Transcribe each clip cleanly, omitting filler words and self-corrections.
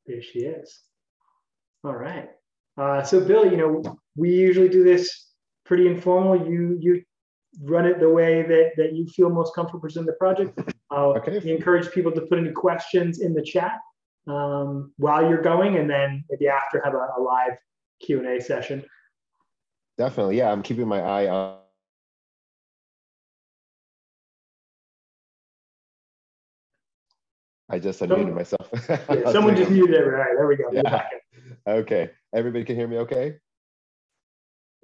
There she is. All right. So Bill, we usually do this pretty informal. You run it the way that you feel most comfortable presenting the project. Okay. We encourage people to put any questions in the chat while you're going, and then maybe after have a live Q&A session. Definitely, yeah. I'm keeping my eye on. I just unmuted myself. Yeah, someone just muted everyone. All right, there we go. Yeah. Okay. Everybody can hear me okay?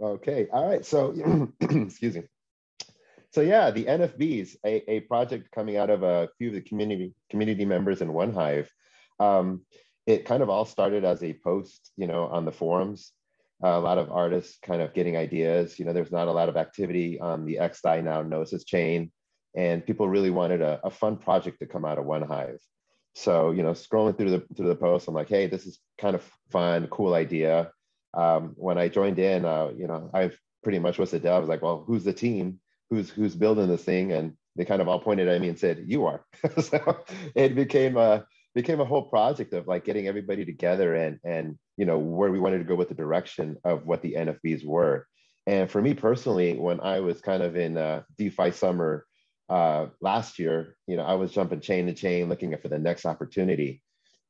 Okay. All right. So, excuse me. So yeah, the NFBeez, a project coming out of a few of the community members in OneHive. It kind of all started as a post, on the forums. A lot of artists kind of getting ideas. There's not a lot of activity on the XDAI now Gnosis chain, and people really wanted a fun project to come out of OneHive. So, scrolling through the post, I'm like, hey, this is kind of fun, cool idea. When I joined in, I pretty much was the dev. I was like, well, who's the team? Who's building this thing? And they kind of all pointed at me and said, you are. So it became a whole project of like getting everybody together and where we wanted to go with the direction of what the NFBeez were. And for me personally, when I was kind of in DeFi summer last year, I was jumping chain to chain looking for the next opportunity.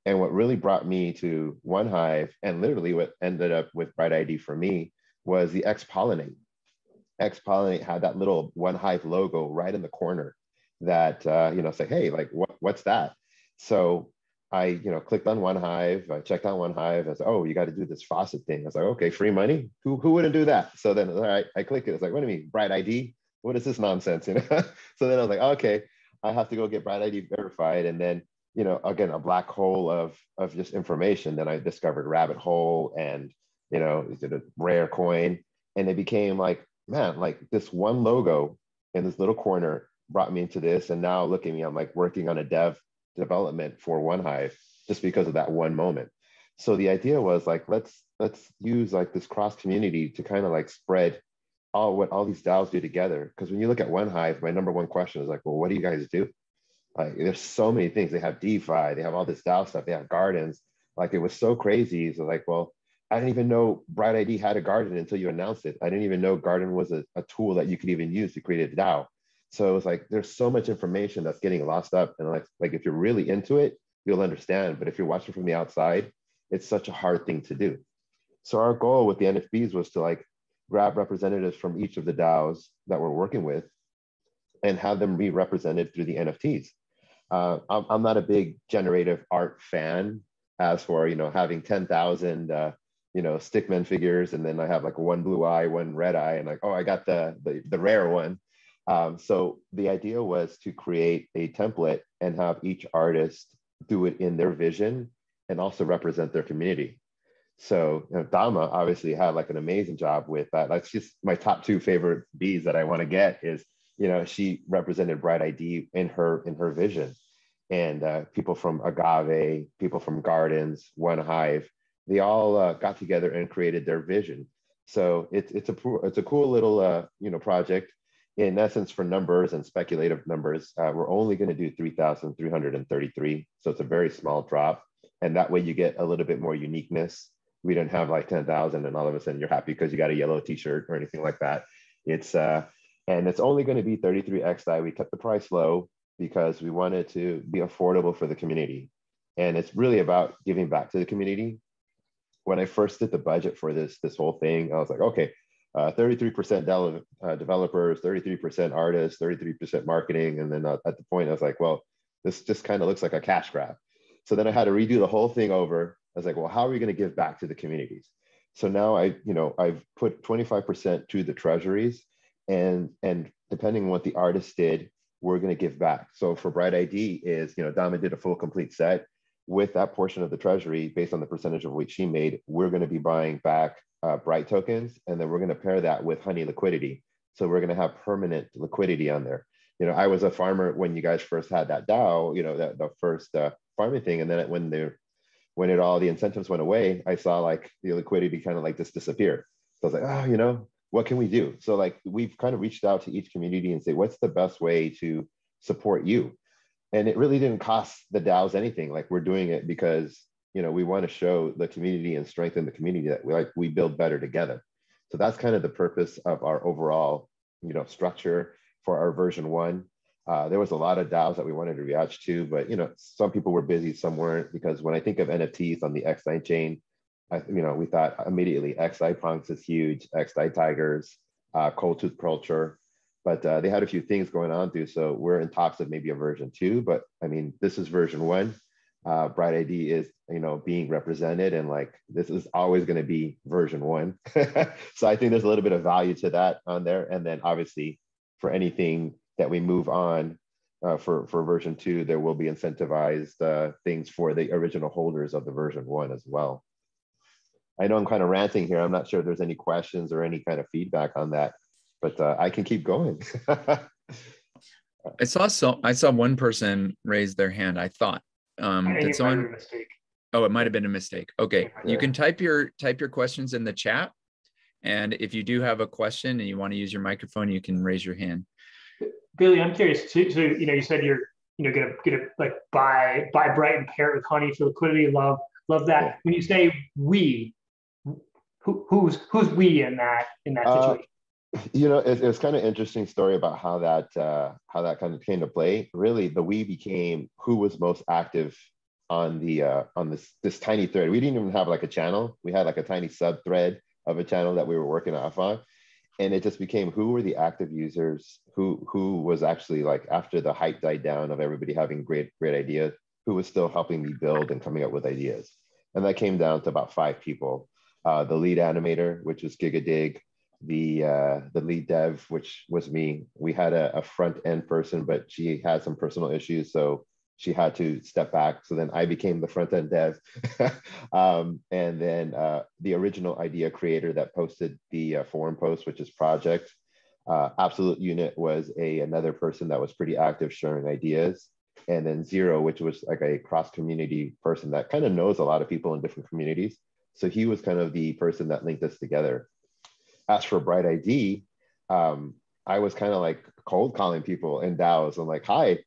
And what really brought me to OneHive, and literally what ended up with BrightID for me, was the X-Pollinate. X-Pollinate had that little OneHive logo right in the corner that, say, hey, like, what's that? So I, clicked on OneHive, I checked out OneHive, I said, oh, you got to do this faucet thing. I was like, okay, free money? Who wouldn't do that? So then, all right, I click it. It's like, what do you mean, BrightID? What is this nonsense? So then I was like, okay, I have to go get BrightID verified. And then, again, a black hole of just information. Then I discovered Rabbit Hole and, is it a rare coin? And it became like, man, like this one logo in this little corner brought me into this. And now look at me, I'm like working on a development for OneHive just because of that one moment. So the idea was like, let's use like this cross community to kind of like spread what all these DAOs do together. Because when you look at OneHive, my number one question is like, well, what do you guys do? Like, there's so many things. They have DeFi, they have all this DAO stuff, they have gardens. Like, it was so crazy. So like, well, I didn't even know BrightID had a garden until you announced it. I didn't even know garden was a tool that you could even use to create a DAO. So it was like, there's so much information that's getting lost up. And like if you're really into it, you'll understand. But if you're watching from the outside, it's such a hard thing to do. So our goal with the NFBeez was to like grab representatives from each of the DAOs that we're working with and have them be represented through the NFTs. I'm not a big generative art fan as for, having 10,000, stickman figures. And then I have like one blue eye, one red eye, and like, oh, I got the rare one. So the idea was to create a template and have each artist do it in their vision and also represent their community. So Dama obviously had like an amazing job with that. That's just my top two favorite bees that I want to get is, she represented BrightID in her vision. And people from Agave, people from Gardens, OneHive, they all got together and created their vision. So it's a cool little project. In essence, for numbers and speculative numbers, we're only going to do 3,333. So it's a very small drop. And that way you get a little bit more uniqueness. We didn't have like 10,000 and all of a sudden you're happy because you got a yellow t-shirt or anything like that. And it's only going to be 33 XDAI. We kept the price low because we wanted to be affordable for the community. And it's really about giving back to the community. When I first did the budget for this whole thing, I was like, okay, 33% developers, 33% artists, 33% marketing. And then at the point I was like, well, this just kind of looks like a cash grab. So then I had to redo the whole thing over. I was like, well, how are we going to give back to the communities? So now I've put 25% to the treasuries, and depending on what the artist did, we're going to give back. So for BrightID is, Dama did a full complete set. With that portion of the treasury, based on the percentage of what she made, we're going to be buying back Bright tokens, and then we're going to pair that with Honey liquidity. So we're going to have permanent liquidity on there. I was a farmer when you guys first had that DAO, the first farming thing, and then when all the incentives went away, I saw like the liquidity kind of like just disappear. So I was like, oh, what can we do? So like we've kind of reached out to each community and say, what's the best way to support you? And it really didn't cost the DAOs anything. Like we're doing it because, we want to show the community and strengthen the community that we build better together. So that's kind of the purpose of our overall, structure for our version 1. There was a lot of DAOs that we wanted to react to, but some people were busy, some weren't, because when I think of NFTs on the XI chain, we thought immediately XI Punks is huge, XI Tigers, Cold Tooth Culture, but they had a few things going on too. So we're in talks of maybe a version 2, but I mean, this is version 1. BrightID is, being represented, and like, this is always going to be version 1. So I think there's a little bit of value to that on there. And then obviously for anything that we move on for version 2, there will be incentivized things for the original holders of the version 1 as well. I know I'm kind of ranting here. I'm not sure if there's any questions or any kind of feedback on that, but I can keep going. I saw one person raise their hand. I thought, did someone? Oh, it might have been a mistake. Okay, you can type your questions in the chat, and if you do have a question and you want to use your microphone, you can raise your hand. Billy, I'm curious. So you said you're gonna like buy Bright and pair it with Honey for liquidity. Love that. Yeah. When you say we, who's we in that situation? It was kind of interesting story about how that kind of came to play. Really, the we became who was most active on this tiny thread. We didn't even have like a channel. We had like a tiny sub thread of a channel that we were working off on, and it just became who were the active users, who was actually, like, after the hype died down of everybody having great ideas, who was still helping me build and coming up with ideas. And that came down to about 5 people. The lead animator, which was Gigadig, the lead dev, which was me. We had a front end person, but she had some personal issues, so she had to step back. So then I became the front end dev. And then the original idea creator that posted the forum post, which is Project. Absolute Unit was another person that was pretty active sharing ideas. And then Zero, which was like a cross community person that kind of knows a lot of people in different communities. So he was kind of the person that linked us together. As for BrightID, I was kind of like cold calling people in DAOs. I'm like, hi,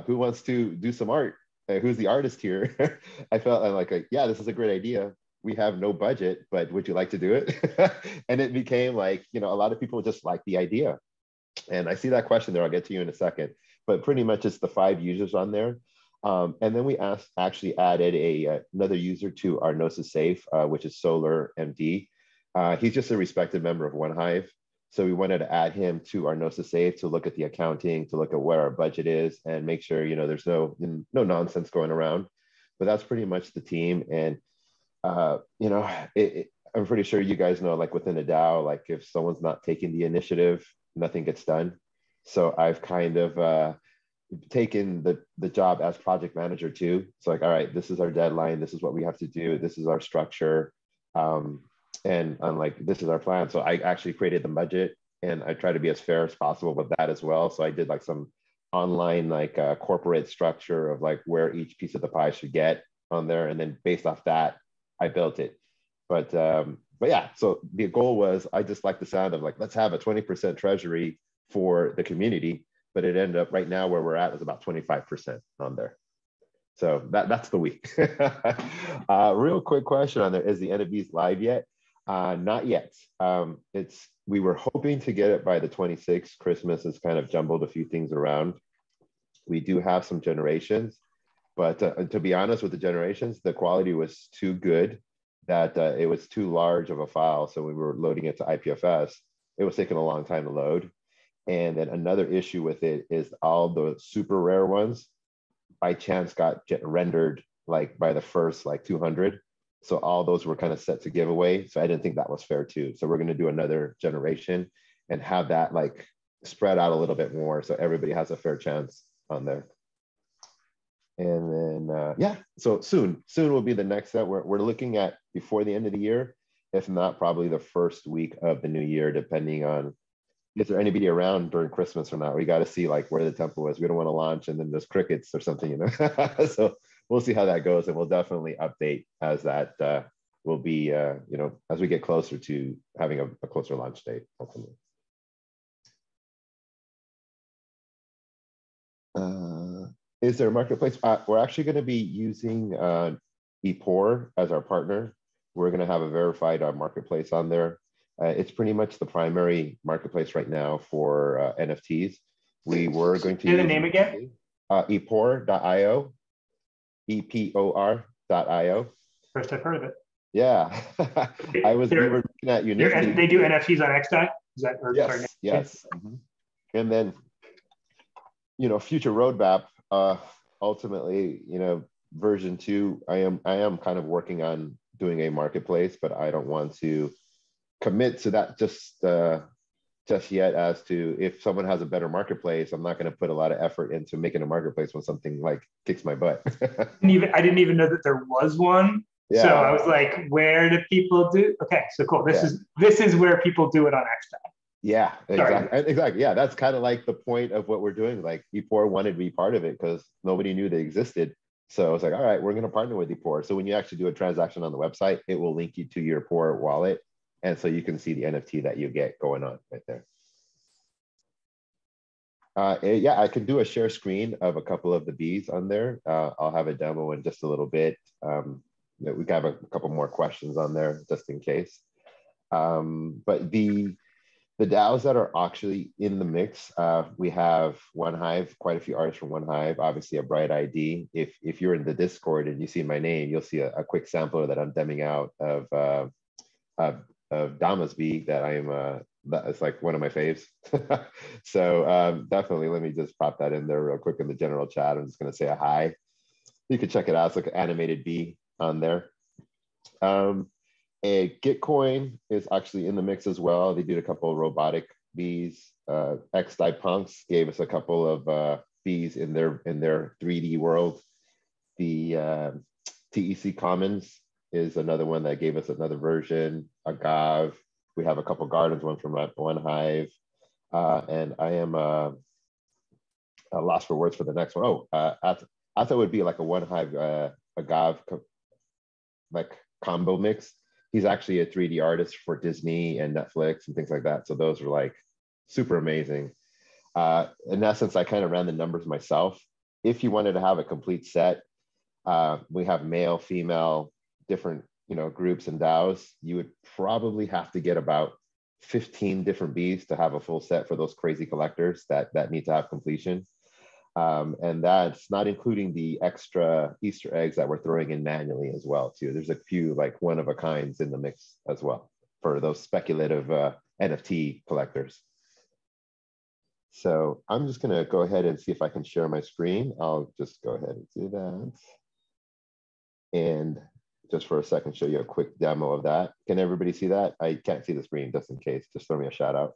who wants to do some art? Who's the artist here? I'm like, yeah, this is a great idea. We have no budget, but would you like to do it? And it became like, a lot of people just like the idea. And I see that question there. I'll get to you in a second. But pretty much it's the 5 users on there. And then we actually added another user to our Gnosis Safe, which is Solar MD. He's just a respected member of OneHive. So we wanted to add him to our Gnosis Safe to look at the accounting, to look at where our budget is and make sure, there's no nonsense going around. But that's pretty much the team. And, I'm pretty sure you guys know, like within a DAO, like if someone's not taking the initiative, nothing gets done. So I've kind of taken the job as project manager too. It's like, all right, this is our deadline. This is what we have to do. This is our structure. And I'm like, this is our plan. So I actually created the budget, and I try to be as fair as possible with that as well. So I did like some online, like corporate structure of like where each piece of the pie should get on there. And then based off that, I built it. But yeah, so the goal was, I just like the sound of like, let's have a 20% treasury for the community. But it ended up right now where we're at is about 25% on there. So that's the week. Real quick question on there, is the NFBeez live yet? Not yet. We were hoping to get it by the 26th. Christmas has kind of jumbled a few things around. We do have some generations, but to be honest with the generations, the quality was too good that it was too large of a file. So when we were loading it to IPFS, it was taking a long time to load. And then another issue with it is all the super rare ones by chance got rendered like by the first like 200. So all those were kind of set to giveaway. So I didn't think that was fair too. So we're going to do another generation and have that like spread out a little bit more so everybody has a fair chance on there. And then, yeah, so soon will be the next step. We're looking at before the end of the year, if not probably the first week of the new year, depending on is there anybody around during Christmas or not. We got to see like where the temple is. We don't want to launch and then there's crickets or something, So we'll see how that goes, and we'll definitely update as that will be, as we get closer to having a closer launch date, ultimately. Is there a marketplace? We're actually going to be using ePOR as our partner. We're going to have a verified marketplace on there. It's pretty much the primary marketplace right now for NFTs. We were going to use the name again? epor.io, EPOR.io. First I've heard of it. Yeah, we were looking at Unity. They do NFTs on XDAI? Is that yes, sorry, yes. Mm-hmm. And then, future roadmap. Ultimately, version 2. I am kind of working on doing a marketplace, but I don't want to commit to that just yet. As to if someone has a better marketplace, I'm not going to put a lot of effort into making a marketplace when something like kicks my butt. I didn't even know that there was one. Yeah. So I was like, where do people do? Okay, so cool. This is where people do it on XDAI. Yeah, exactly. Yeah, that's kind of like the point of what we're doing. Like ePOR wanted to be part of it because nobody knew they existed. So I was like, all right, we're going to partner with ePOR. So when you actually do a transaction on the website, it will link you to your ePOR wallet. And so you can see the NFT that you get going on right there. Yeah, I can do a share screen of a couple of the bees on there. I'll have a demo in just a little bit. We have a couple more questions on there just in case. But the DAOs that are actually in the mix, we have OneHive, quite a few artists from OneHive, obviously a BrightID. If you're in the Discord and you see my name, you'll see a quick sampler that I'm demoing out of Dama's bee that I am, that's like one of my faves. So definitely let me just pop that in there real quick in the general chat. I'm just gonna say a hi. You can check it out, it's like an animated bee on there. Gitcoin is actually in the mix as well. They did a couple of robotic bees. XDAI Punks gave us a couple of bees in their 3D world. The TEC Commons is another one that gave us another version. Agave. We have a couple gardens, one from OneHive. And I am lost for words for the next one. I thought it would be like a OneHive Agave like combo mix. He's actually a 3D artist for Disney and Netflix and things like that. So those are like super amazing. In essence, I kind of ran the numbers myself. If you wanted to have a complete set, we have male, female, different groups and DAOs. You would probably have to get about 15 different bees to have a full set for those crazy collectors that need to have completion. And that's not including the extra Easter eggs that we're throwing in manually as well too. There's a few like one of a kinds in the mix as well for those speculative NFT collectors. So I'm just gonna go ahead and see if I can share my screen. I'll just go ahead and do that. And just for a second, show you a quick demo of that. Can everybody see that? I can't see the screen just in case, just throw me a shout out.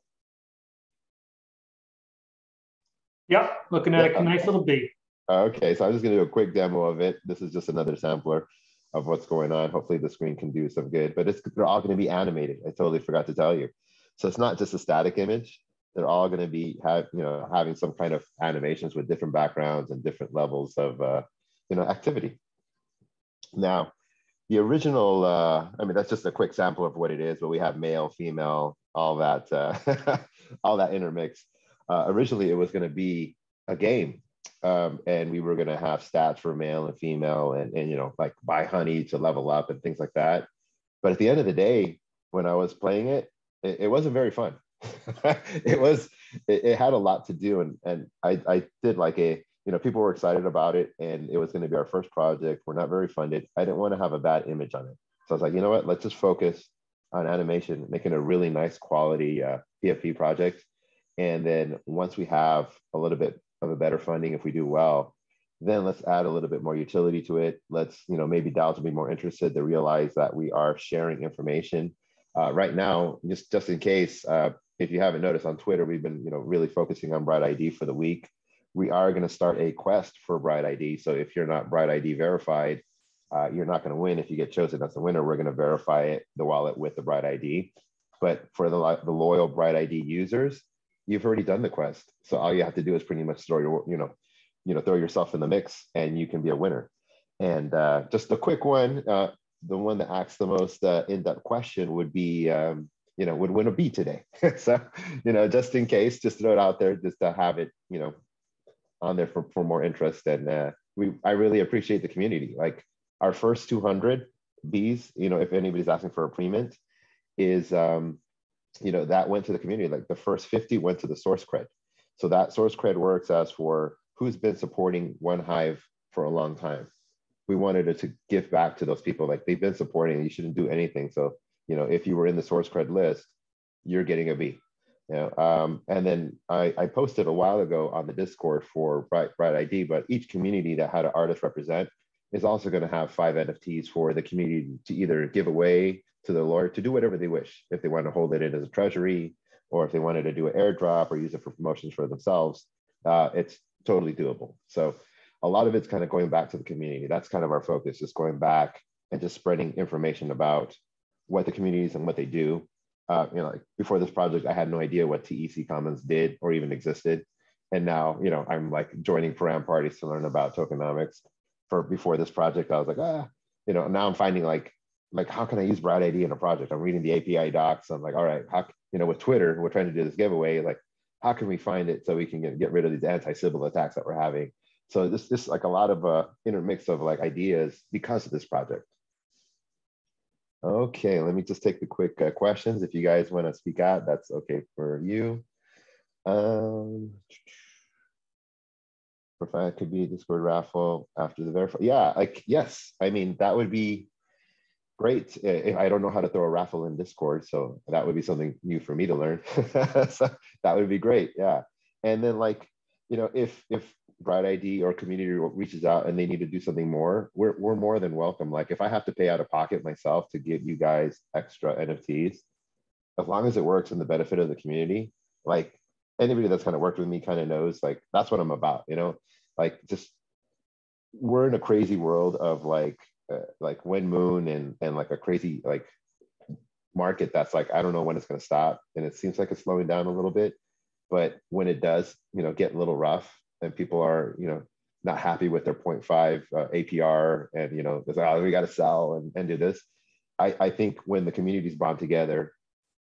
Yep, looking at a nice little bee. Okay, so I'm just gonna do a quick demo of it. This is just another sampler of what's going on. Hopefully the screen can do some good, but they're all gonna be animated. I totally forgot to tell you. So it's not just a static image. They're all gonna be having some kind of animations with different backgrounds and different levels of activity. Now, the original, I mean, that's just a quick sample of what it is, but we have male, female, all that, all that intermix. Originally, it was going to be a game, and we were going to have stats for male and female, and like buy honey to level up and things like that. But at the end of the day, when I was playing it, it wasn't very fun. It had a lot to do, and I did like people were excited about it, and it was going to be our first project. We're not very funded. I didn't want to have a bad image on it. So I was like, you know what, let's just focus on animation, making a really nice quality PFP project. And then once we have a little bit of a better funding, if we do well, then let's add a little bit more utility to it. Let's, maybe DAOs will be more interested to realize that we are sharing information. Right now, just in case, if you haven't noticed on Twitter, we've been, really focusing on BrightID for the week. We are going to start a quest for BrightID. So if you're not BrightID verified, you're not going to win. If you get chosen as the winner, we're going to verify the wallet with the BrightID. But for the loyal BrightID users, you've already done the quest. So all you have to do is pretty much throw throw yourself in the mix, and you can be a winner. And just a quick one, the one that asks the most in-depth question would be, would win a bee today. So, just in case, just throw it out there, just to have it, on there for more interest. And I really appreciate the community. Like, our first 200 bees, if anybody's asking for a pre-mint, is that went to the community. Like the first 50 went to the source cred. So that source cred works as for who's been supporting one hive for a long time. We wanted it to give back to those people. Like they've been supporting, you shouldn't do anything. So, if you were in the source cred list, you're getting a bee. And then I posted a while ago on the Discord for BrightID, but each community that had an artist represent is also going to have 5 NFTs for the community to either give away to the Lord, to do whatever they wish. If they want to hold it in as a treasury, or if they wanted to do an airdrop or use it for promotions for themselves, it's totally doable. So a lot of it's kind of going back to the community. That's kind of our focus, just going back and just spreading information about what the communities and what they do. Like before this project, I had no idea what TEC Commons did or even existed. And now, I'm like joining Param parties to learn about tokenomics. Before this project, I was like, now I'm finding like how can I use BrightID in a project? I'm reading the API docs. I'm like, all right, with Twitter, we're trying to do this giveaway. Like, how can we find it so we can get rid of these anti-Sybil attacks that we're having? So this like a lot of intermix of like ideas because of this project. Okay, let me just take the quick questions. If you guys want to speak out, that's okay for you. If I could be a Discord raffle after the verify. Yeah, like, yes. I mean, that would be great. I don't know how to throw a raffle in Discord, so that would be something new for me to learn. So that would be great, yeah. And then like, if BrightID or community reaches out and they need to do something more, we're more than welcome. Like if I have to pay out of pocket myself to give you guys extra NFTs, as long as it works in the benefit of the community, like anybody that's kind of worked with me kind of knows, like that's what I'm about, like just we're in a crazy world of like Wind Moon and like a crazy like market that's like, I don't know when it's going to stop. And it seems like it's slowing down a little bit, but when it does, get a little rough and people are, not happy with their 0.5 APR and, it's like, oh, we got to sell and do this. I think when the communities bond together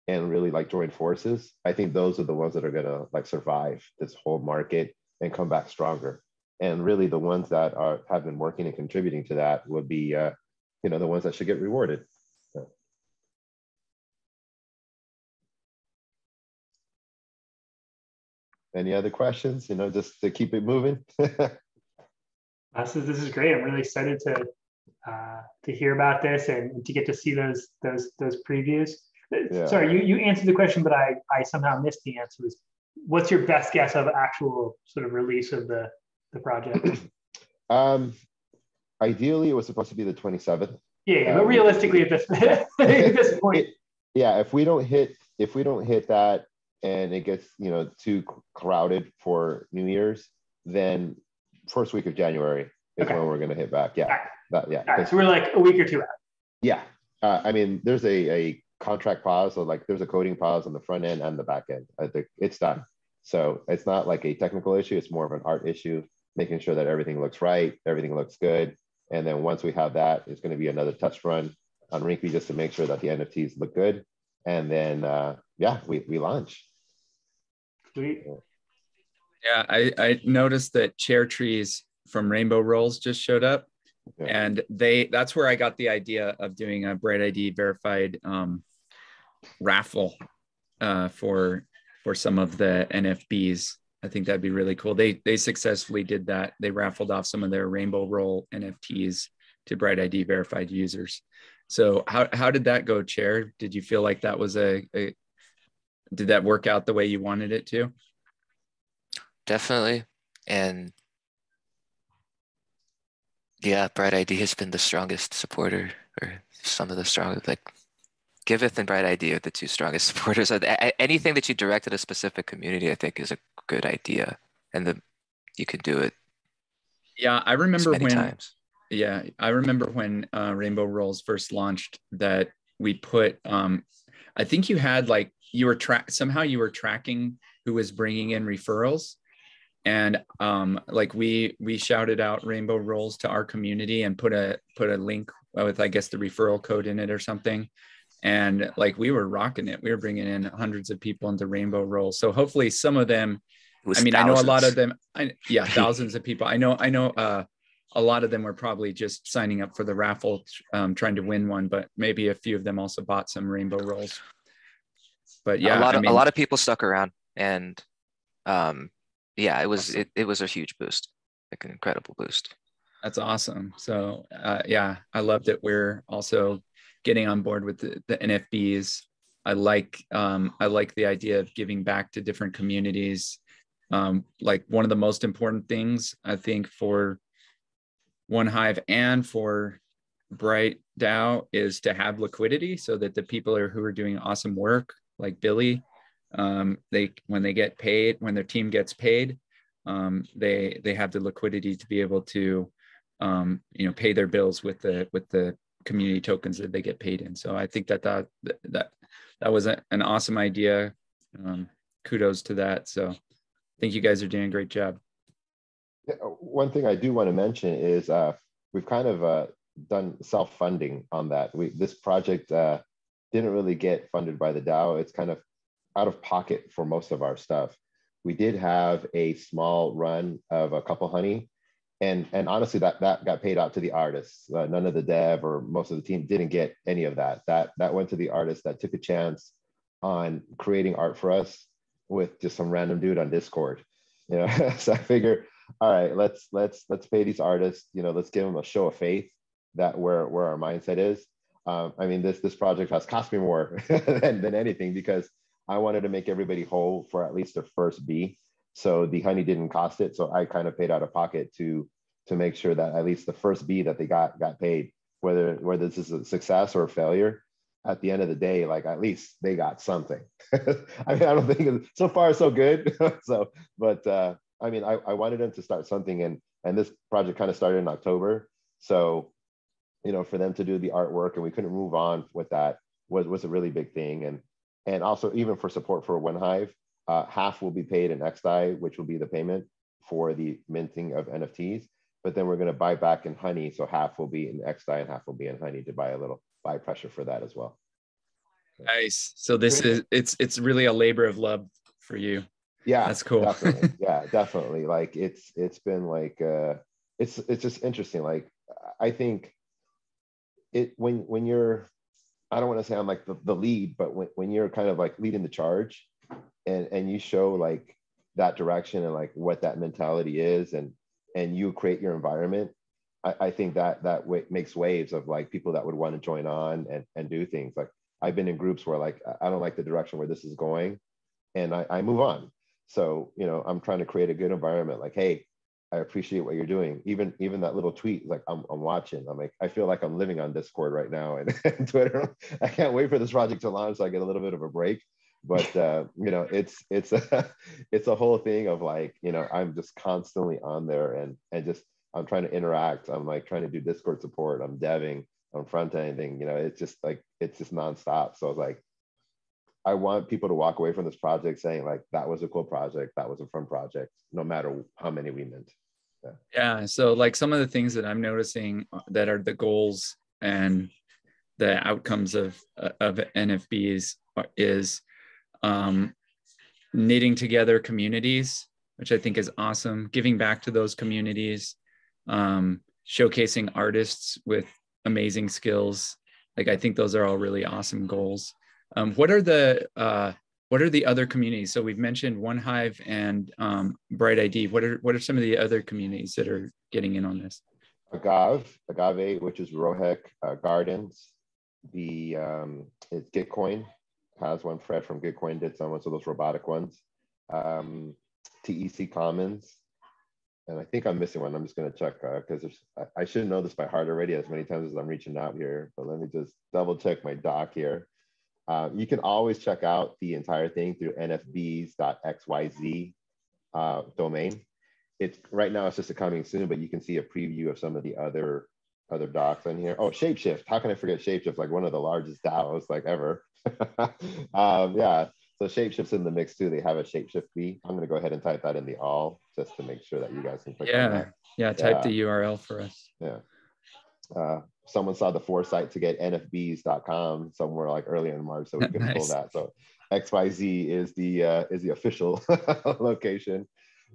and really like join forces, I think those are the ones that are going to like survive this whole market and come back stronger. And really the ones that have been working and contributing to that would be, the ones that should get rewarded. So. Any other questions, just to keep it moving? This is great. I'm really excited to hear about this and to get to see those previews. Yeah. Sorry, you answered the question, but I somehow missed the answer. What's your best guess of actual sort of release of the project? Ideally, it was supposed to be the 27th. Yeah, but realistically, at this point, if we don't hit that and it gets too crowded for New Year's, then first week of January is when we're going to hit back. Yeah, right, so we're like a week or two out. Yeah, I mean, there's a contract pause, so like there's a coding pause on the front end and the back end. I think it's done. So it's not like a technical issue; it's more of an art issue, making sure that everything looks right, everything looks good. And then once we have that, it's going to be another test run on Rinky just to make sure that the NFTs look good. And then, we launch. Sweet. Yeah, I noticed that Chair Trees from Rainbow Rolls just showed up. Yeah. And that's where I got the idea of doing a BrightID verified raffle for some of the NFBeez. I think that'd be really cool. They successfully did that. They raffled off some of their Rainbow Roll NFTs to BrightID verified users. So how did that go, Chair? Did you feel like that was did that work out the way you wanted it to? Definitely. And yeah, BrightID has been the strongest supporter, or some of the strongest, like Giveth and BrightID are the two strongest supporters. Anything that you direct at a specific community, I think, is a good idea, and you can do it. Yeah, I remember many times. Yeah, I remember when Rainbow Rolls first launched that we put. I think you had like you were somehow you were tracking who was bringing in referrals, and like we shouted out Rainbow Rolls to our community and put a link with, I guess, the referral code in it or something. And like we were rocking it. We were bringing in hundreds of people into Rainbow Rolls. So hopefully some of them, I mean, thousands. I know a lot of them. Thousands of people. I know a lot of them were probably just signing up for the raffle, trying to win one, but maybe a few of them also bought some rainbow rolls. But yeah, a lot of people stuck around, and yeah, it was a huge boost, like an incredible boost. That's awesome. So yeah, I love that we're also getting on board with the NFBeez. I like the idea of giving back to different communities. Like one of the most important things I think for OneHive and for BrightDAO is to have liquidity, so that the people who are doing awesome work, like Billy, when they get paid, when their team gets paid, they have the liquidity to be able to pay their bills with the community tokens that they get paid in. So I think that was an awesome idea. Kudos to that. So I think you guys are doing a great job. Yeah, one thing I do want to mention is we've kind of done self-funding on that. This project didn't really get funded by the DAO. It's kind of out of pocket for most of our stuff. We did have a small run of a couple honey, and honestly, that got paid out to the artists. None of the dev or most of the team didn't get any of that. That went to the artists that took a chance on creating art for us with just some random dude on Discord. So I figure, all right, let's pay these artists. Let's give them a show of faith that where our mindset is. I mean, this project has cost me more than anything, because I wanted to make everybody whole for at least their first B. So the honey didn't cost it. So I kind of paid out of pocket to make sure that at least the first B that they got paid, whether this is a success or a failure. At the end of the day, like, at least they got something. I mean, I don't think so far so good. But I mean, I wanted them to start something, and this project kind of started in October. So, for them to do the artwork and we couldn't move on with that was a really big thing. And also, even for support for OneHive, half will be paid in XDAI, which will be the payment for the minting of NFTs. But then we're going to buy back in honey, so half will be in XDAI and half will be in honey to buy a little buy pressure for that as well. Nice. So this is it's really a labor of love for you. Yeah, that's cool. Definitely. Yeah, definitely. Like it's been like it's just interesting. Like I think when you're, I don't want to say I'm like the lead, but when you're kind of like leading the charge and you show like that direction and like what that mentality is, and you create your environment, I think that makes waves of like people that would want to join on and do things. Like I've been in groups where like, I don't like the direction where this is going, and I move on. So, I'm trying to create a good environment. Like, hey, I appreciate what you're doing. Even that little tweet, like I'm watching. I'm like, I feel like I'm living on Discord right now and Twitter. I can't wait for this project to launch so I get a little bit of a break. But it's a whole thing of like, I'm just constantly on there and just I'm trying to interact. I'm like trying to do Discord support. I'm deving, I'm front ending. It's just nonstop. So like, I want people to walk away from this project saying like, that was a cool project, that was a fun project, no matter how many we mint. Yeah. So like some of the things that I'm noticing that are the goals and the outcomes of NFBeez is knitting together communities, which I think is awesome, giving back to those communities, showcasing artists with amazing skills. Like, I think those are all really awesome goals. What are the other communities? So we've mentioned OneHive and BrightID. What are some of the other communities that are getting in on this? Agave, which is Rohek Gardens. It's Gitcoin has one. Fred from Gitcoin did some of those robotic ones. TEC Commons, and I think I'm missing one. I'm just going to check because I should know this by heart already as many times as I'm reaching out here. But let me just double check my doc here. You can always check out the entire thing through nfbeez.xyz domain. It's right now, it's just a coming soon, but you can see a preview of some of the other docs on here. Oh, Shapeshift. How can I forget Shapeshift? Like one of the largest DAOs like ever. Yeah, so Shapeshift's in the mix too. They have a Shapeshift fee. I'm gonna go ahead and type that in the all just to make sure that you guys can click on that. Yeah, type the URL for us. Yeah. Someone saw the foresight to get nfbeez.com somewhere like earlier in March, so we couldn't pull that. So XYZ is the official location.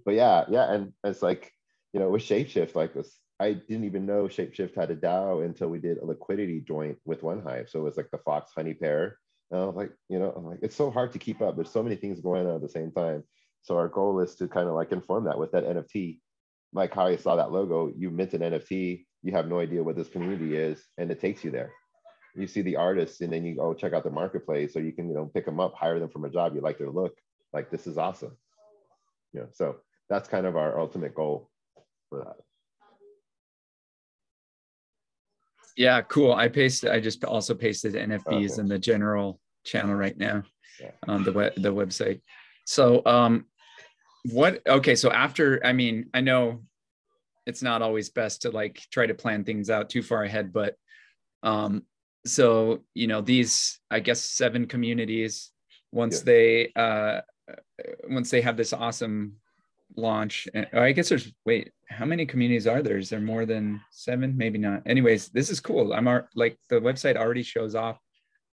But yeah, and it's like, with Shapeshift, like I didn't even know Shapeshift had a DAO until we did a liquidity joint with OneHive. So it was like the Fox Honey pair. And I was like, I'm like, it's so hard to keep up. There's so many things going on at the same time. So our goal is to kind of like inform that with that NFT. Like how I saw that logo, you mint an NFT, you have no idea what this community is, and it takes you there. You see the artists, and then you go check out the marketplace, so you can, pick them up, hire them from a job, you like their look, like this is awesome. So that's kind of our ultimate goal for that. Yeah, cool. I just also pasted NFBeez in the general channel right now on the website. So so after, I mean, I know it's not always best to like try to plan things out too far ahead, but so these, I guess, 7 communities, once they have this awesome launch, I guess how many communities are there? Is there more than 7? Maybe not. Anyways, this is cool. Like the website already shows off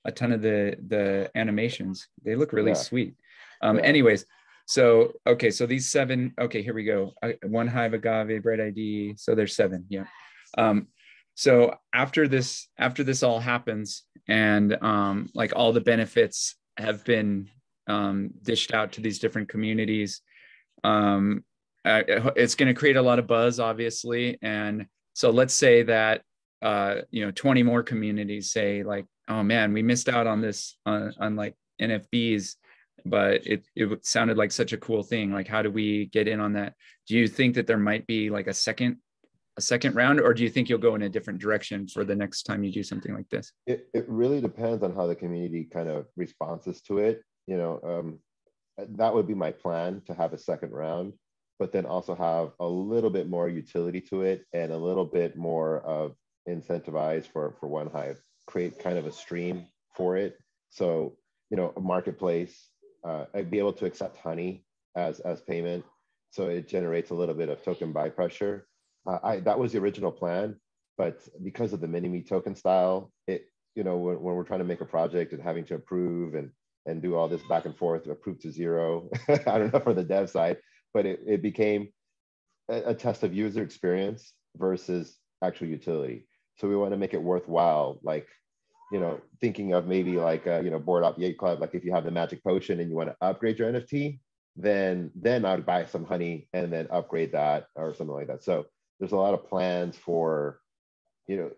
a ton of the animations. They look really sweet. Anyways, so so these 7, here we go. OneHive, Agave, BrightID. So there's 7. Yeah. So after this all happens, and like all the benefits have been dished out to these different communities, it's going to create a lot of buzz, obviously. And so let's say that 20 more communities say like, oh man, we missed out on this on like NFBeez, but it sounded like such a cool thing. Like, how do we get in on that? Do you think that there might be like a second round, or do you think you'll go in a different direction for the next time you do something like this? It really depends on how the community kind of responds to it. That would be my plan, to have a second round, but then also have a little bit more utility to it and a little bit more of incentivize for OneHive, create kind of a stream for it. So, a marketplace, I'd be able to accept honey as payment. So it generates a little bit of token buy pressure. That was the original plan, but because of the mini-me token style, when we're trying to make a project and having to approve and do all this back and forth, approve to 0, I don't know for the dev side, but it became a test of user experience versus actual utility. So we want to make it worthwhile, like, thinking of maybe like, Board Op Yacht Club, like if you have the magic potion and you want to upgrade your NFT, then I would buy some honey and then upgrade that or something like that. So there's a lot of plans for,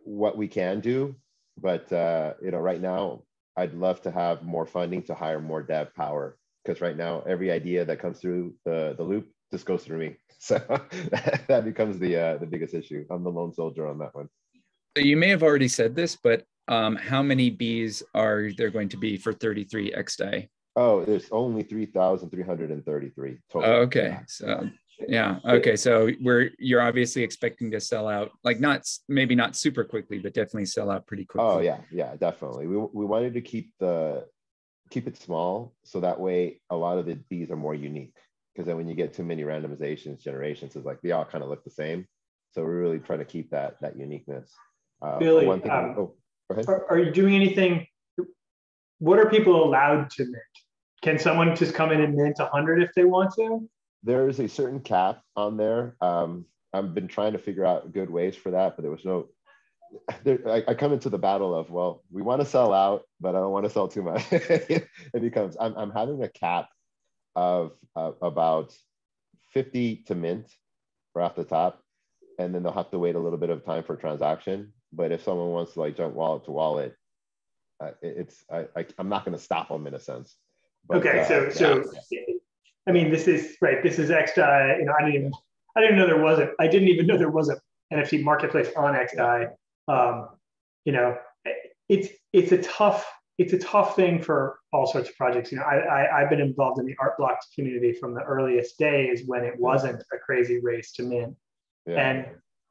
what we can do, but, right now, I'd love to have more funding to hire more dev power, because right now, every idea that comes through the loop just goes through me. So that becomes the biggest issue. I'm the lone soldier on that one. So you may have already said this, but how many bees are there going to be for 33 XDAI? Oh, there's only 3,333 total. Oh, okay. So yeah. Okay. So you're obviously expecting to sell out, like maybe not super quickly, but definitely sell out pretty quickly. Oh yeah, definitely. We wanted to keep it small, so that way a lot of the bees are more unique. Because then when you get too many randomizations, generations, it's like they all kind of look the same. So we're really trying to keep that uniqueness. Billy, one thing, go ahead. Are you doing anything? What are people allowed to mint? Can someone just come in and mint 100 if they want to? There is a certain cap on there. I've been trying to figure out good ways for that, but there was no. I come into the battle of, well, we want to sell out, but I don't want to sell too much. It becomes I'm having a cap of about 50 to mint right off the top, and then they'll have to wait a little bit of time for a transaction. But if someone wants to like jump wallet to wallet, I'm not going to stop them in a sense. But, okay, so I mean, this is right. This is XDAI. I didn't even know there was I didn't even know there was an NFT marketplace on XDAI. It's a tough thing for all sorts of projects. I've been involved in the art blocks community from the earliest days when it wasn't a crazy race to mint, and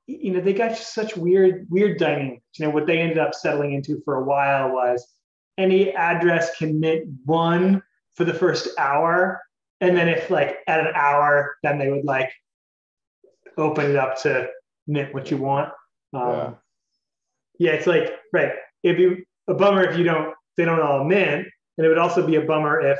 they got such weird dynamics. What they ended up settling into for a while was any address can mint 1 for the first hour. And then if like at an hour, then they would like open it up to mint what you want. It's like, right. It'd be a bummer if they don't all mint. And it would also be a bummer if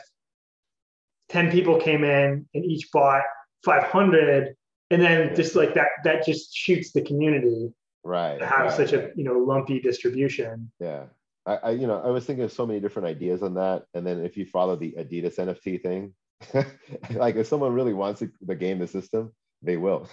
10 people came in and each bought 500 And then just like that just shoots the community right to have right, such a lumpy distribution. yeah. I was thinking of so many different ideas on that, and then if you follow the Adidas NFT thing, like if someone really wants to game the system, they will.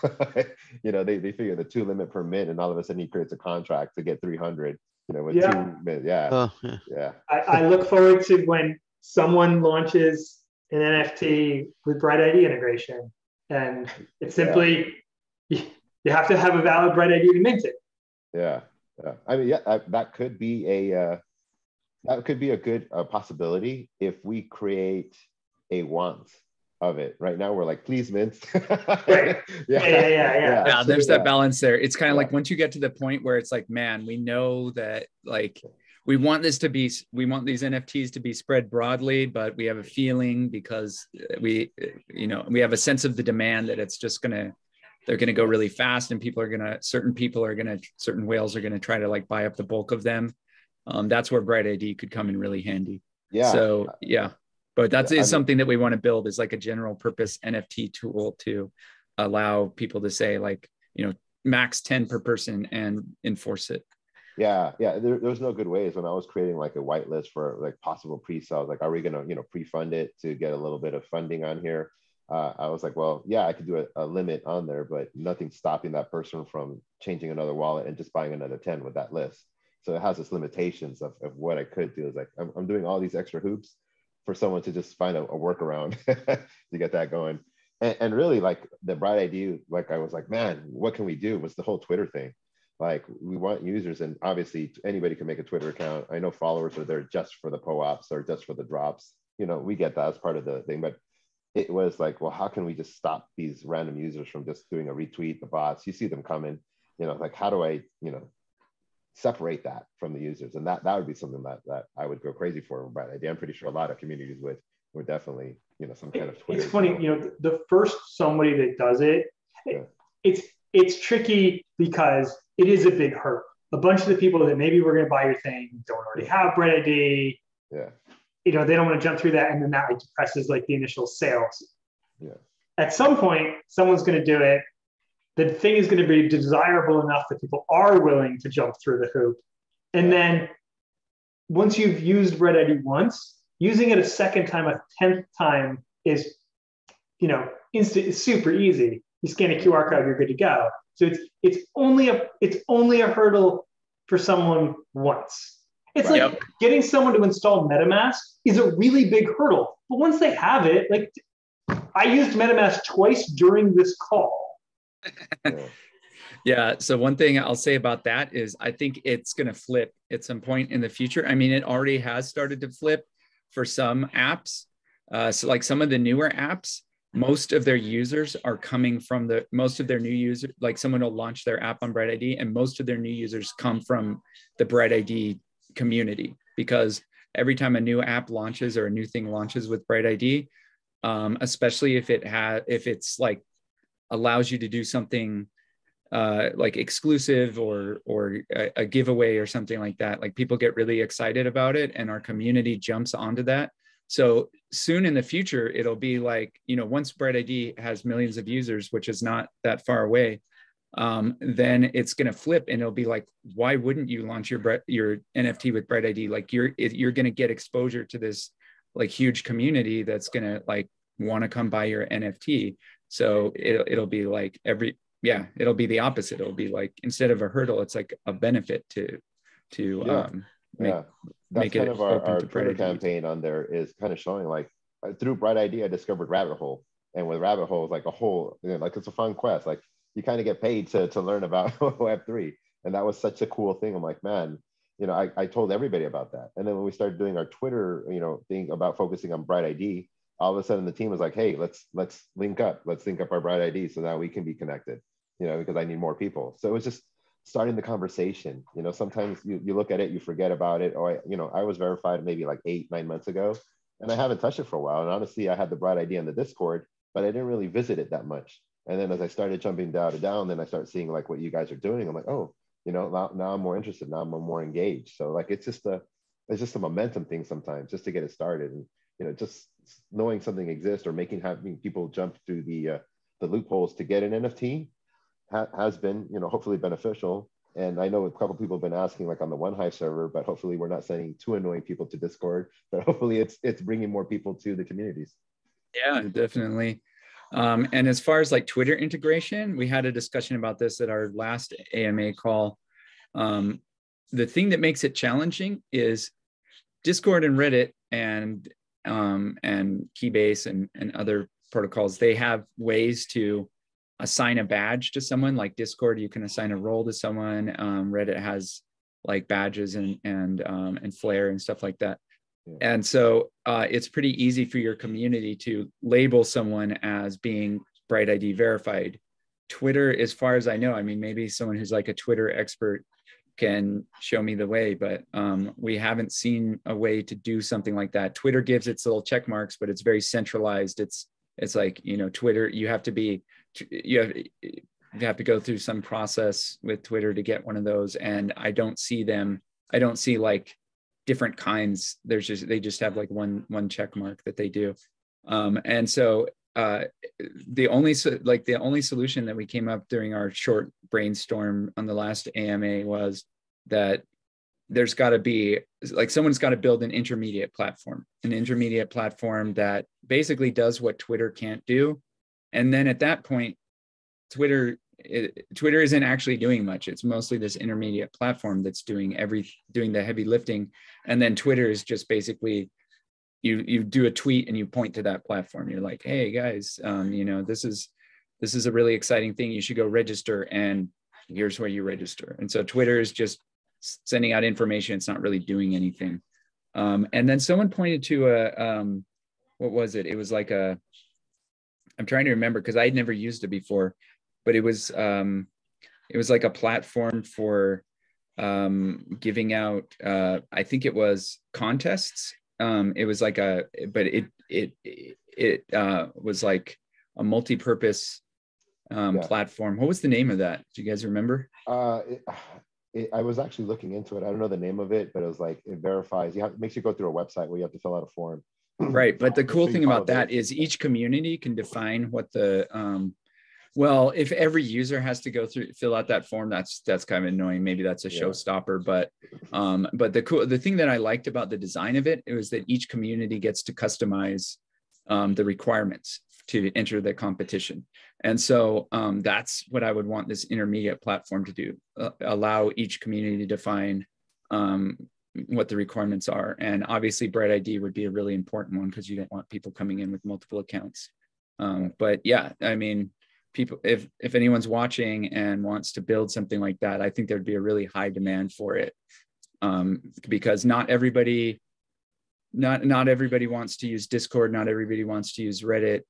They figure the 2 limit per mint, and all of a sudden he creates a contract to get 300. With 2 mint, yeah. Oh, yeah. Yeah. I look forward to when someone launches an NFT with BrightID integration, and it's simply you have to have a valid BrightID to mint it. Yeah. I mean, yeah, that could be a good possibility if we create a want of it. Right now, we're like, please mint. Right. Yeah. There's that balance there. It's kind of like once you get to the point where it's like, man, we know that like we want these NFTs to be spread broadly, but we have a feeling because we have a sense of the demand that it's just they're going to go really fast, and certain whales are going to try to like buy up the bulk of them. That's where BrightID could come in really handy. Yeah. So but that's something that we want to build is like a general purpose NFT tool to allow people to say like, max 10 per person and enforce it. Yeah. There's no good ways. When I was creating like a whitelist for like possible pre-sales, like, are we going to, pre-fund it to get a little bit of funding on here? I was like, well, yeah, I could do a limit on there, but nothing's stopping that person from changing another wallet and just buying another 10 with that list. So it has its limitations of what I could do. Is like, I'm doing all these extra hoops for someone to just find a workaround to get that going. And really, like the BrightID, like I was like, man, what can we do? Was the whole Twitter thing. Like we want users, and obviously anybody can make a Twitter account. I know followers are there just for the POAPs or just for the drops. We get that as part of the thing, but it was like, well, how can we just stop these random users from just doing a retweet, the bots? You see them coming, like how do I, separate that from the users? And that would be something that I would go crazy for. BrightID, I'm pretty sure a lot of communities would definitely, some kind of Twitter. It's funny, the first somebody that does it, it's tricky because it is a big hurt. A bunch of the people that maybe were going to buy your thing don't already have BrightID. Yeah. They don't want to jump through that, and then that like depresses like the initial sales. Yeah. At some point, someone's going to do it. The thing is going to be desirable enough that people are willing to jump through the hoop. And then once you've used BrightID once, using it a second time, a 10th time is, instant. It's super easy. You scan a QR code, you're good to go. So it's only a hurdle for someone once. It's like getting someone to install MetaMask is a really big hurdle. But once they have it, like I used MetaMask twice during this call. Yeah. So one thing I'll say about that is I think it's going to flip at some point in the future. I mean, it already has started to flip for some apps. So like some of the newer apps, most of their users are coming from most of their new users, like someone will launch their app on BrightID, and most of their new users come from the BrightID community, because every time a new app launches or a new thing launches with BrightID, especially if it's like allows you to do something like exclusive or a giveaway or something like that, like people get really excited about it and our community jumps onto that. So soon in the future, it'll be like, once BrightID has millions of users, which is not that far away, then it's going to flip and it'll be like, why wouldn't you launch your NFT with BrightID? Like you're going to get exposure to this like huge community that's going to like want to come buy your NFT. So it'll be like it'll be the opposite. It'll be like, instead of a hurdle, it's like a benefit to that's kind of our Twitter campaign on there is kind of showing like through BrightID, I discovered Rabbit Hole. And with Rabbit Hole, like a whole, like it's a fun quest. Like you kind of get paid to learn about Web3. And that was such a cool thing. I'm like, man, I told everybody about that. And then when we started doing our Twitter, thing about focusing on BrightID, all of a sudden the team was like, hey, let's link up. Let's link up our BrightID so now we can be connected, because I need more people. So it was just starting the conversation. Sometimes you look at it, you forget about it. Or, I was verified maybe like 8-9 months ago, and I haven't touched it for a while. And honestly, I had the BrightID on the Discord, but I didn't really visit it that much. And then as I started jumping down, then I start seeing like what you guys are doing. I'm like, oh, now I'm more interested. Now I'm more engaged. So like, it's just a momentum thing sometimes, just to get it started. And, just knowing something exists or having people jump to the the loopholes to get an NFT has been, hopefully beneficial. And I know a couple of people have been asking, like on the OneHive server, but hopefully we're not sending too annoying people to Discord, but hopefully it's bringing more people to the communities. Yeah, definitely. And as far as like Twitter integration, we had a discussion about this at our last AMA call. The thing that makes it challenging is Discord and Reddit and Keybase and other protocols. They have ways to assign a badge to someone. Like Discord, you can assign a role to someone. Reddit has like badges and Flare and stuff like that. Yeah. And so it's pretty easy for your community to label someone as being BrightID verified. Twitter, as far as I know, I mean, maybe someone who's like a Twitter expert can show me the way, but we haven't seen a way to do something like that. Twitter gives its little check marks, but it's very centralized. It's like, Twitter, you have to go through some process with Twitter to get one of those. And I don't see like different kinds. They just have like one check mark that they do. And so the only solution that we came up during our short brainstorm on the last AMA was that there's got to be like, someone's got to build an intermediate platform that basically does what Twitter can't do. And then at that point, Twitter isn't actually doing much. It's mostly this intermediate platform that's doing the heavy lifting. And then Twitter is just basically, you do a tweet and you point to that platform. You're like, hey guys, this is a really exciting thing. You should go register, and here's where you register. And so Twitter is just sending out information. It's not really doing anything. And then someone pointed to what was it? It was like I'm trying to remember because I'd never used it before, but it was like a platform for giving out, I think it was contests. It was like it was like a multi-purpose platform. What was the name of that? Do you guys remember? I was actually looking into it. I don't know the name of it, but it was like, it verifies, it makes you go through a website where you have to fill out a form. Right. But the cool thing about that is each community can define what the, well, if every user has to fill out that form, that's kind of annoying. Maybe that's a showstopper, but the thing that I liked about the design of it was that each community gets to customize the requirements to enter the competition. And so that's what I would want this intermediate platform to do, allow each community to define what the requirements are. And obviously BrightID would be a really important one because you don't want people coming in with multiple accounts. But yeah, I mean, people, if anyone's watching and wants to build something like that, I think there'd be a really high demand for it, because not everybody wants to use Discord. Not everybody wants to use Reddit.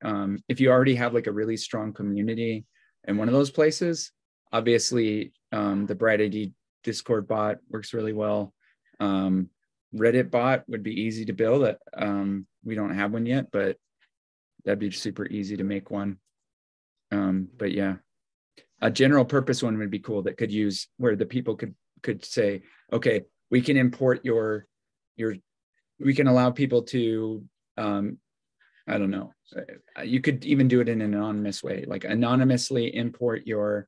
If you already have like a really strong community in one of those places, obviously the BrightID Discord bot works really well. Reddit bot would be easy to build. We don't have one yet, but that'd be super easy to make one. But yeah, a general purpose one would be cool that could use where the people could say, okay, we can import we can allow people to, I don't know, you could even do it in an anonymous way, like anonymously import your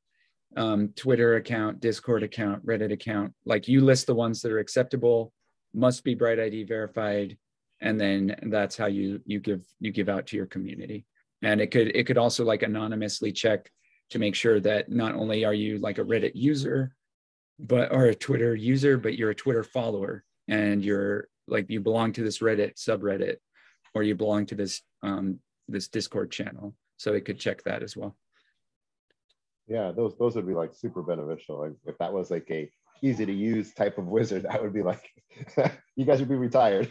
Twitter account, Discord account, Reddit account. Like you list the ones that are acceptable, must be BrightID verified, and then that's how you give out to your community. And it could also like anonymously check to make sure that not only are you like a Reddit user, or a Twitter user, but you're a Twitter follower, and you're like, you belong to this Reddit subreddit, or you belong to this this Discord channel. So it could check that as well. Yeah, those would be like super beneficial. Like if that was like a easy to use type of wizard, that would be like, you guys would be retired.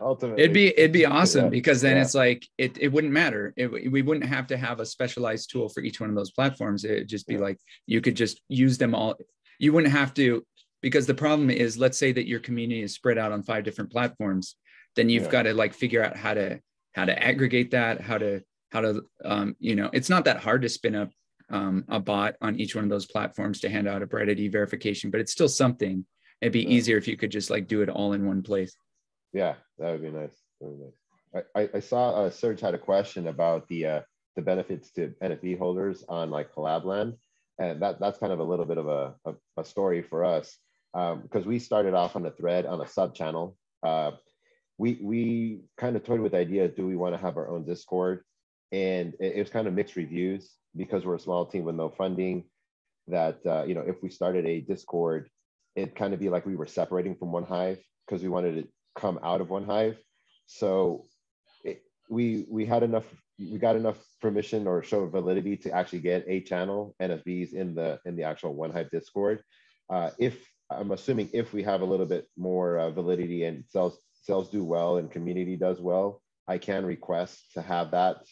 Ultimately, it'd be awesome, because then it's like it wouldn't matter. We wouldn't have to have a specialized tool for each one of those platforms. It'd just be like, you could just use them all. You wouldn't have to, because the problem is, let's say that your community is spread out on 5 different platforms, then you've got to like figure out how to aggregate that, how to it's not that hard to spin up a bot on each one of those platforms to hand out a BrightID verification, but it's still something. It'd be easier if you could just like do it all in one place. Yeah, that would be nice. I saw Serge had a question about the the benefits to NFB holders on like collab land. And that's kind of a little bit of a story for us, because we started off on a thread on a sub channel. We kind of toyed with the idea, do we want to have our own Discord? And it was kind of mixed reviews, because we're a small team with no funding, that you know, if we started a Discord, it'd kind of be like we were separating from One Hive, because we wanted to come out of One Hive. So we got enough permission or show of validity to actually get a channel NFBeez in the actual One Hive Discord. If I'm assuming if we have a little bit more validity and sales do well and community does well, I can request to have that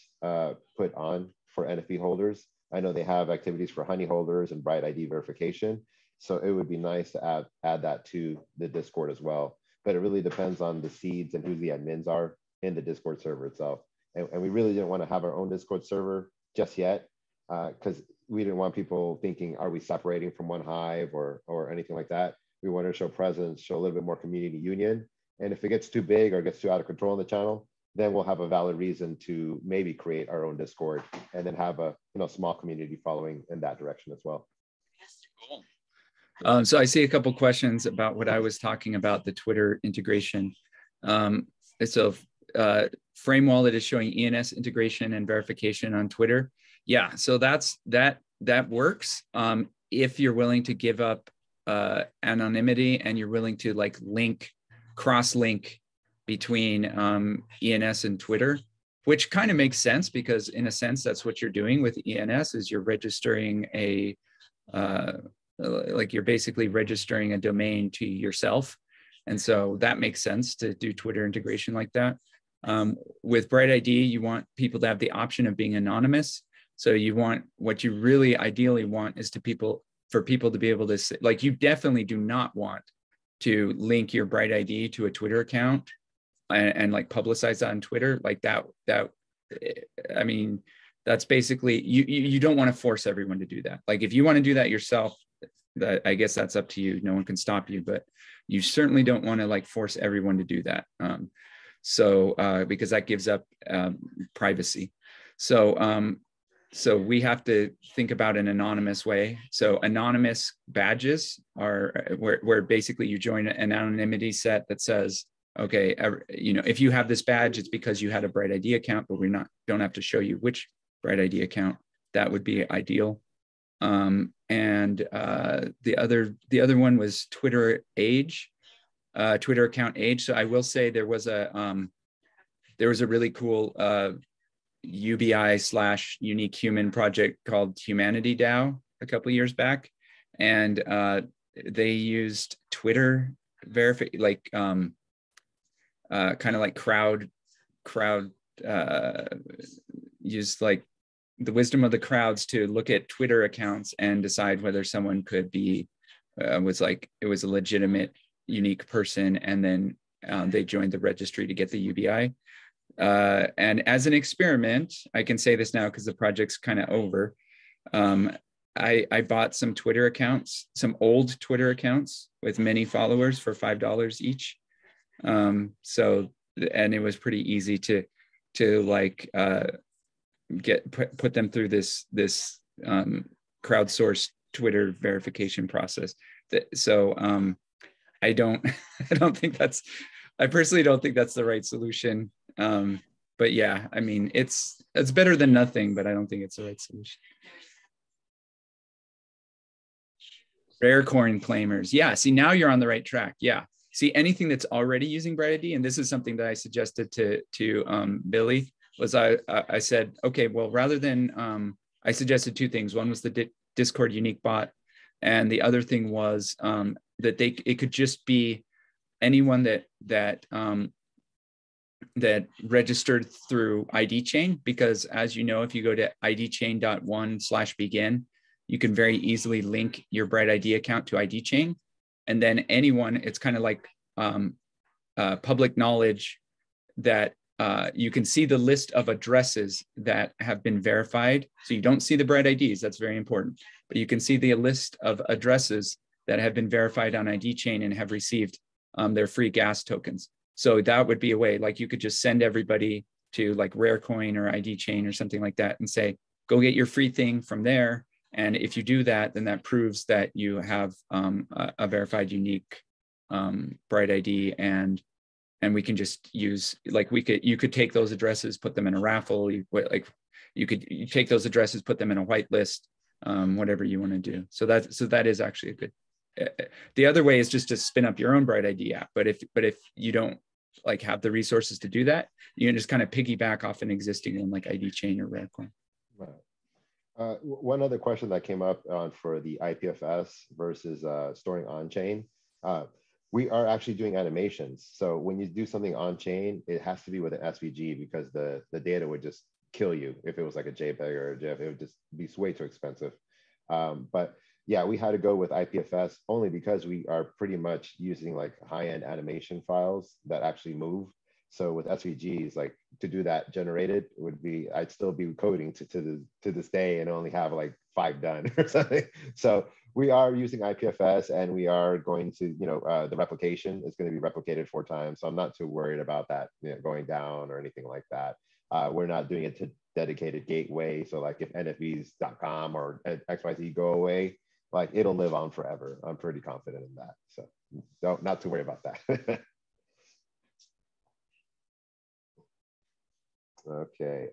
put on for NFB holders. I know they have activities for honey holders and BrightID verification. So it would be nice to add that to the Discord as well. But it really depends on the seeds and who the admins are in the Discord server itself. And we really didn't want to have our own Discord server just yet, because we didn't want people thinking, are we separating from One Hive or anything like that? We wanted to show presence, show a little bit more community union. And if it gets too big or gets too out of control in the channel, then we'll have a valid reason to maybe create our own Discord and then have a small community following in that direction as well. Cool. So I see a couple questions about what I was talking about, the Twitter integration. So Frame Wallet is showing ENS integration and verification on Twitter. Yeah, so that works if you're willing to give up anonymity and you're willing to like cross-link between ENS and Twitter, which kind of makes sense, because in a sense, that's what you're doing with ENS, is you're registering you're basically registering a domain to yourself. And so that makes sense to do Twitter integration like that. With BrightID, you want people to have the option of being anonymous. So what you really ideally want is for people to be able to say, like, you definitely do not want to link your BrightID to a Twitter account and like publicize that on Twitter like that. I mean, that's basically, you don't want to force everyone to do that. Like, if you want to do that yourself, I guess that's up to you. No one can stop you, but you certainly don't want to like force everyone to do that. Because that gives up privacy. So we have to think about an anonymous way. So anonymous badges are where basically you join an anonymity set that says, okay, if you have this badge, it's because you had a BrightID account, but don't have to show you which BrightID account. That would be ideal. And the other one was Twitter age, Twitter account age. So I will say there was a really cool UBI/unique human project called Humanity DAO a couple of years back, and they used Twitter kind of like crowd used like the wisdom of the crowds to look at Twitter accounts and decide whether someone could be it was a legitimate unique person, and then they joined the registry to get the UBI. And as an experiment, I can say this now because the project's kind of over. I bought some Twitter accounts, some old Twitter accounts with many followers for $5 each. And it was pretty easy to like put them through this crowdsourced Twitter verification process. I personally don't think that's the right solution. But yeah, I mean, it's better than nothing, but I don't think it's the right solution. Rare coin claimers. Yeah, see, now you're on the right track. Yeah. See, anything that's already using BrightID, and this is something that I suggested to Billy, was I said, okay, well, rather than, I suggested two things. One was the Discord unique bot. And the other thing was that it could just be anyone that registered through ID chain, because as you know, if you go to idchain.1/begin, you can very easily link your BrightID account to ID chain. And then anyone, it's kind of like public knowledge that you can see the list of addresses that have been verified. So you don't see the BrightIDs, that's very important, but you can see the list of addresses that have been verified on ID chain and have received their free gas tokens. So that would be a way, like you could just send everybody to like Rarecoin or ID Chain or something like that and say, go get your free thing from there. And if you do that, then that proves that you have a verified unique BrightID, and we can just use, like, you could take those addresses, put them in a raffle. You take those addresses, put them in a whitelist, whatever you want to do. So that is actually a good. The other way is just to spin up your own BrightID app. But if you don't like have the resources to do that, you can just kind of piggyback off an existing one like ID Chain or Rarecoin. Right. One other question that came up for the IPFS versus storing on chain. We are actually doing animations. So when you do something on chain, it has to be with an SVG because the data would just kill you. If it was like a JPEG or a GIF, it would just be way too expensive. But yeah, we had to go with IPFS only because we are pretty much using like high-end animation files that actually move. So with SVGs, like to do that generated would be, I'd still be coding to this day and only have like 5 done or something. So we are using IPFS, and we are going to, the replication is going to be replicated 4 times. So I'm not too worried about that going down or anything like that. We're not doing it to dedicated gateway. So like if NFBeez.com or XYZ go away, like it'll live on forever. I'm pretty confident in that. So not to worry about that. Okay.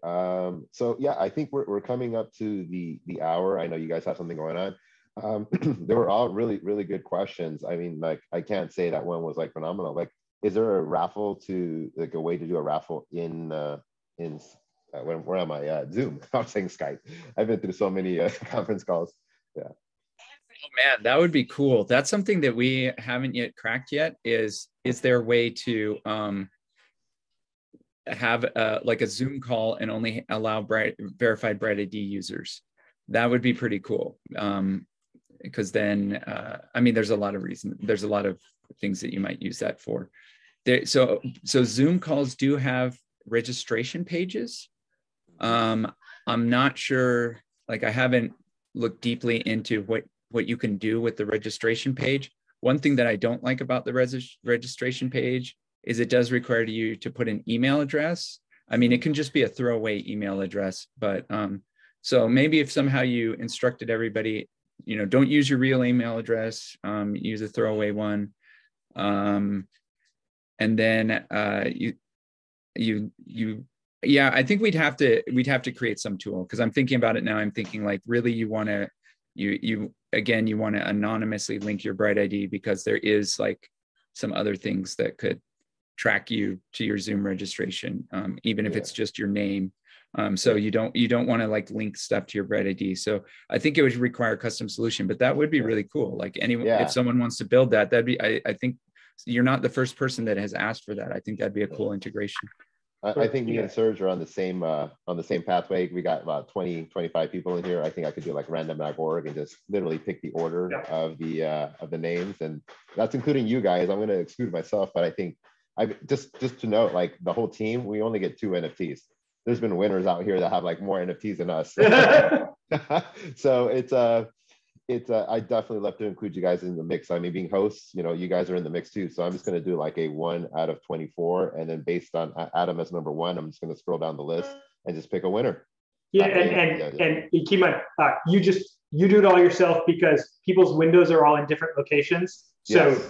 So yeah, I think we're coming up to the hour. I know you guys have something going on. They were all really, really good questions. I mean, like, I can't say that one was like phenomenal. Like, is there a raffle like a way to do a raffle in where am I? Zoom. I was saying Skype. I've been through so many conference calls. Yeah. Oh man, that would be cool. That's something that we haven't yet cracked yet. Is there a way to have like a Zoom call and only allow verified BrightID users? That would be pretty cool. Because then, I mean, there's a lot of things that you might use that for. So Zoom calls do have registration pages. I'm not sure, like I haven't looked deeply into what you can do with the registration page. One thing that I don't like about the registration page is it does require you to put an email address. I mean, it can just be a throwaway email address, but so maybe if somehow you instructed everybody, don't use your real email address, use a throwaway one. And then yeah, I think we'd have to create some tool, because I'm thinking about it now. I'm thinking like, really, you want to anonymously link your BrightID, because there is like some other things that could track you to your Zoom registration, even if it's just your name. So you don't want to like link stuff to your BrightID. So I think it would require a custom solution, but that would be really cool. Like if someone wants to build that, that'd be, I think you're not the first person that has asked for that. I think that'd be a cool integration. I think me and Serge are on the same pathway. We got about 25 people in here. I think I could do like random.org and just literally pick the order of the names, and that's including you guys. I'm going to exclude myself, but I think just to note, like the whole team, we only get 2 NFTs. There's been winners out here that have like more NFTs than us. So I definitely love to include you guys in the mix. I mean, being hosts, you guys are in the mix too. So I'm just going to do like a 1 out of 24. And then based on Adam as number 1, I'm just going to scroll down the list and just pick a winner. Yeah. And keep in mind, you do it all yourself, because people's windows are all in different locations. So yes.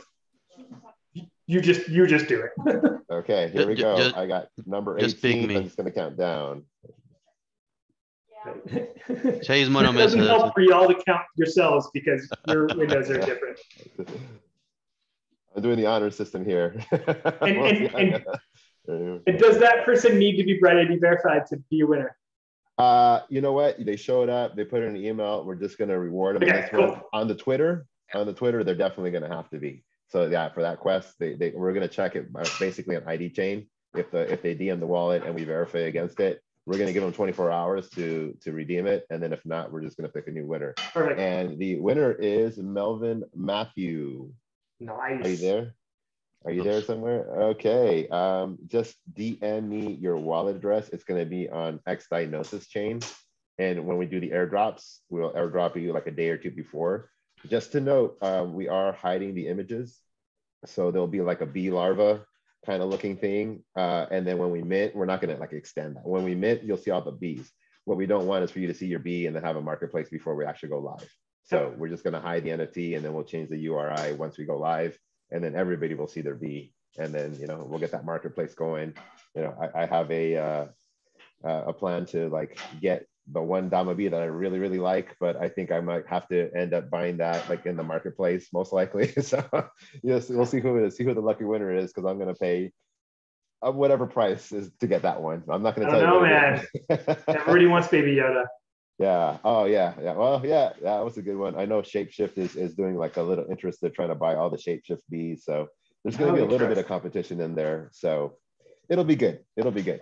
You just do it. Okay, here we go. I got number 18. I'm just going to count down. It doesn't help for y'all to count yourselves, because your windows are different. I'm doing the honor system here. And does that person need to be BrightID verified to be a winner? You know what? They showed up. They put in an email. We're just going to reward them. Okay, cool. On the Twitter, they're definitely going to have to be. So yeah, for that quest, we're going to check it basically on ID Chain. If they DM the wallet and we verify against it, we're going to give them 24 hours to redeem it. And then if not, we're just going to pick a new winner. Perfect. And the winner is Melvin Matthew. Nice. Are you there? Are you there somewhere? Okay. Just DM me your wallet address. It's going to be on X Diagnosis chain. And when we do the airdrops, we'll airdrop you like a day or 2 before. Just to note, we are hiding the images. So there'll be like a bee larva kind of looking thing. And then when we mint, we're not going to like extend that. When we mint, you'll see all the bees. What we don't want is for you to see your bee and then have a marketplace before we actually go live. So we're just going to hide the NFT, and then we'll change the URI once we go live, and then everybody will see their bee, and then we'll get that marketplace going. I have a plan to like get the one Dama bee that I really, really like, but I think I might have to end up buying that like in the marketplace most likely. So yes, we'll see who the lucky winner is, because I'm going to pay whatever price is to get that one. I'm not going to tell you. No, man. Everybody wants Baby Yoda. Yeah. Oh, yeah. Yeah. Well, yeah. That was a good one. I know Shapeshift is doing like a little interest. They're trying to buy all the Shapeshift bees. So there's going to be a little bit of competition in there. So it'll be good. It'll be good.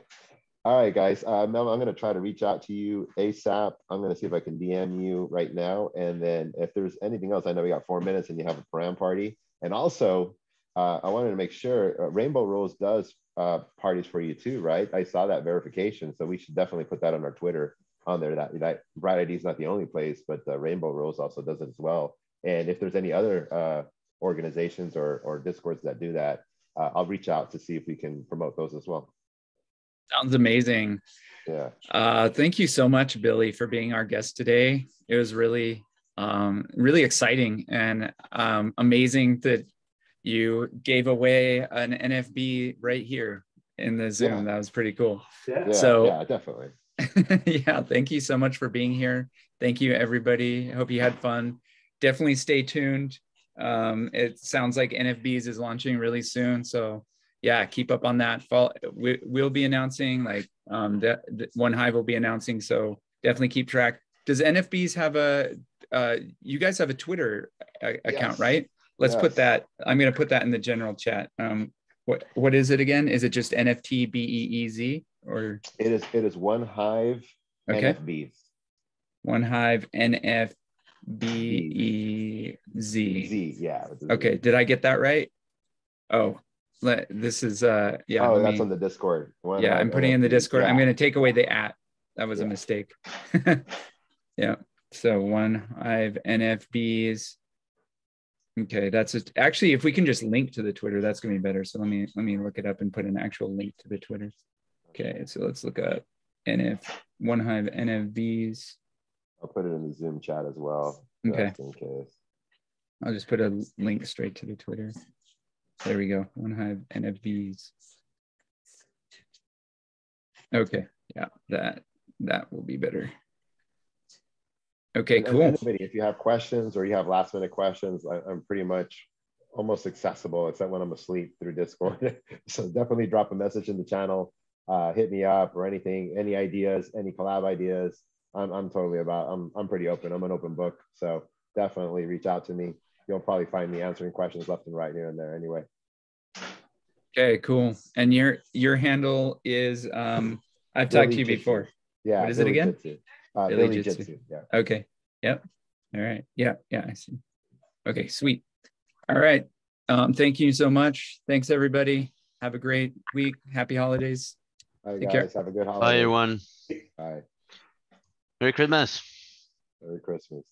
All right, guys. Mel, I'm going to try to reach out to you ASAP. I'm going to see if I can DM you right now. And then if there's anything else, I know we got 4 minutes and you have a pram party. And also, I wanted to make sure Rainbow Rose does parties for you too, right? I saw that verification. So we should definitely put that on our Twitter on there. That BrightID is not the only place, but Rainbow Rose also does it as well. And if there's any other organizations or Discords that do that, I'll reach out to see if we can promote those as well. Sounds amazing. Yeah. Thank you so much, Billy, for being our guest today. It was really, really exciting and amazing that you gave away an NFB right here in the Zoom. That was pretty cool. Yeah, definitely. Yeah, thank you so much for being here. Thank you, everybody. I hope you had fun. Definitely stay tuned. It sounds like NFBeez is launching really soon. So yeah, keep up on that. We'll be announcing, like One Hive will be announcing. So definitely keep track. Does NFBeez have you guys have a Twitter account, right? Let's put that. I'm going to put that in the general chat. What is it again? Is it just NFTBEEZ or? It is One Hive NFBeez. One Hive NFBEEZ. Z, yeah. Okay, did I get that right? Oh, this is yeah. Oh, that's on the Discord. Yeah, I'm putting in the Discord. I'm going to take away the @ That was a mistake. Yeah. So One Hive NFBeez. Okay, that's it. Actually, if we can just link to the Twitter, that's going to be better. So let me look it up and put an actual link to the Twitter. Okay, so let's look up One Hive NFBeez. I'll put it in the Zoom chat as well. Okay. Just in case. I'll just put a link straight to the Twitter. There we go. One Hive NFBeez. Okay, yeah, that will be better. Okay, cool. Anybody, if you have questions or you have last minute questions, I'm pretty much almost accessible, except when I'm asleep through Discord. So definitely drop a message in the channel, hit me up or anything, any ideas, any collab ideas. I'm totally I'm pretty open. I'm an open book. So definitely reach out to me. You'll probably find me answering questions left and right here and there anyway. Okay, cool. And your handle is I've talked to you before. Yeah. What is it again? Billy Jitsu. Yeah. Okay. Yep. All right. Yeah. I see. Okay, sweet. All right. Thank you so much. Thanks, everybody. Have a great week. Happy holidays. All right, guys. Have a good holiday. Bye, everyone. Bye. Merry Christmas. Merry Christmas.